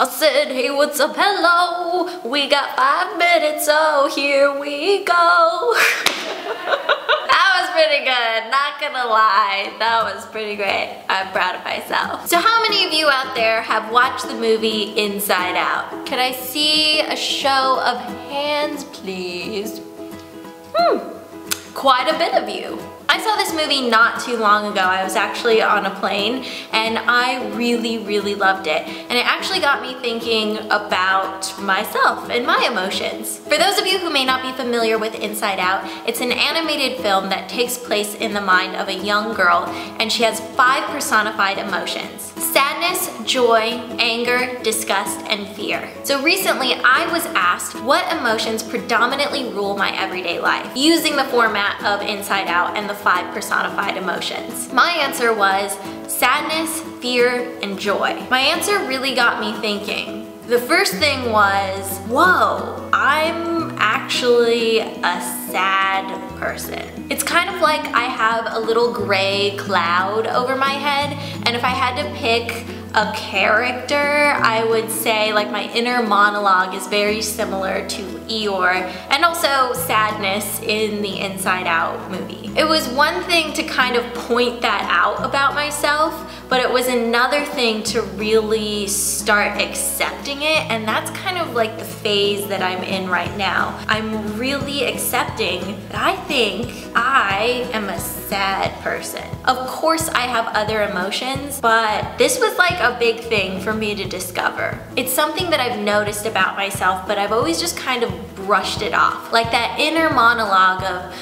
I said, hey, what's up, hello? We got 5 minutes, so here we go. That was pretty good, not gonna lie. That was pretty great. I'm proud of myself. So how many of you out there have watched the movie Inside Out? Can I see a show of hands, please? Quite a bit of you. I saw this movie not too long ago. I was actually on a plane and I really loved it. And it actually got me thinking about myself and my emotions. For those of you who may not be familiar with Inside Out, it's an animated film that takes place in the mind of a young girl, and she has 5 personified emotions: sadness, joy, anger, disgust, and fear. So recently I was asked what emotions predominantly rule my everyday life, using the format of Inside Out and the 5 personified emotions. My answer was sadness, fear, and joy. My answer really got me thinking. The first thing was, whoa, I'm actually a sad person. It's kind of like I have a little gray cloud over my head, and if I had to pick a character, I would say like my inner monologue is very similar to Eeyore, and also sadness in the Inside Out movie. It was one thing to kind of point that out about myself, but it was another thing to really start accepting it, and that's kind of like the phase that I'm in right now. I'm really accepting that I think I am a sad person. Of course I have other emotions, but this was like a big thing for me to discover. It's something that I've noticed about myself, but I've always just kind of brushed it off. Like that inner monologue of,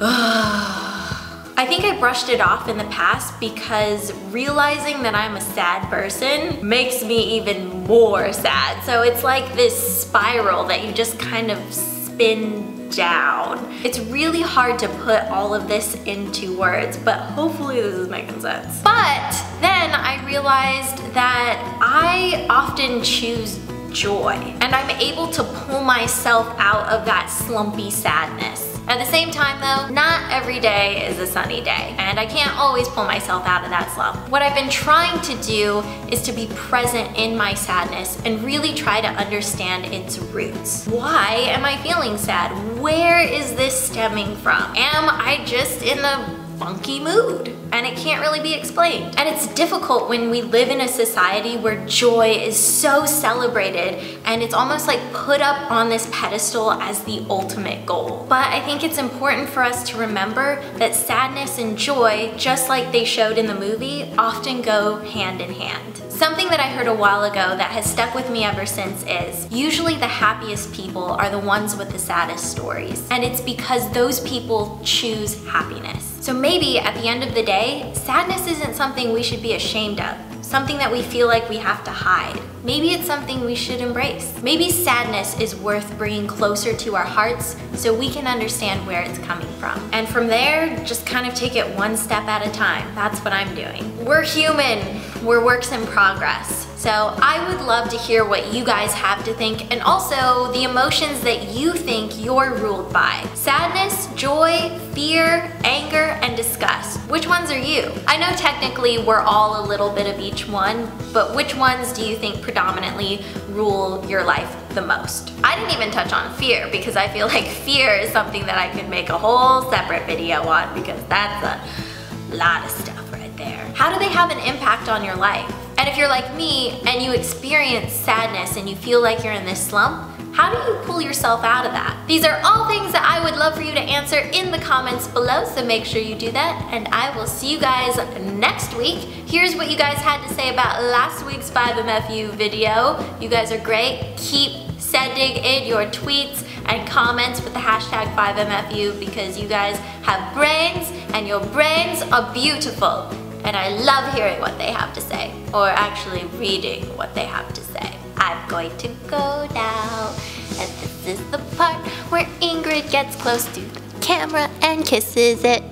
I think I brushed it off in the past because realizing that I'm a sad person makes me even more sad. So it's like this spiral that you just kind of spin down. It's really hard to put all of this into words, but hopefully this is making sense. But then I realized that I often choose joy, and I'm able to pull myself out of that slumpy sadness. At the same time though, not every day is a sunny day, and I can't always pull myself out of that slump. What I've been trying to do is to be present in my sadness and really try to understand its roots. Why am I feeling sad? Where is this stemming from? Am I just in a funky mood? And it can't really be explained. And it's difficult when we live in a society where joy is so celebrated and it's almost like put up on this pedestal as the ultimate goal. But I think it's important for us to remember that sadness and joy, just like they showed in the movie, often go hand in hand. Something that I heard a while ago that has stuck with me ever since is, usually the happiest people are the ones with the saddest stories. And it's because those people choose happiness. So maybe at the end of the day, sadness isn't something we should be ashamed of, something that we feel like we have to hide. Maybe it's something we should embrace. Maybe sadness is worth bringing closer to our hearts so we can understand where it's coming from. And from there, just kind of take it one step at a time. That's what I'm doing. We're human. We're works in progress. So I would love to hear what you guys have to think, and also the emotions that you think you're ruled by. Sadness, joy, fear, anger, and disgust. Which ones are you? I know technically we're all a little bit of each one, but which ones do you think predominantly rule your life the most? I didn't even touch on fear because I feel like fear is something that I could make a whole separate video on because that's a lot of stuff right there. How do they have an impact on your life? And if you're like me and you experience sadness and you feel like you're in this slump, how do you pull yourself out of that? These are all things that I would love for you to answer in the comments below, so make sure you do that, and I will see you guys next week. Here's what you guys had to say about last week's 5MFU video. You guys are great. Keep sending in your tweets and comments with the hashtag 5MFU because you guys have brains and your brains are beautiful. And I love hearing what they have to say, or actually reading what they have to say. I'm going to go now, and this is the part where Ingrid gets close to the camera and kisses it.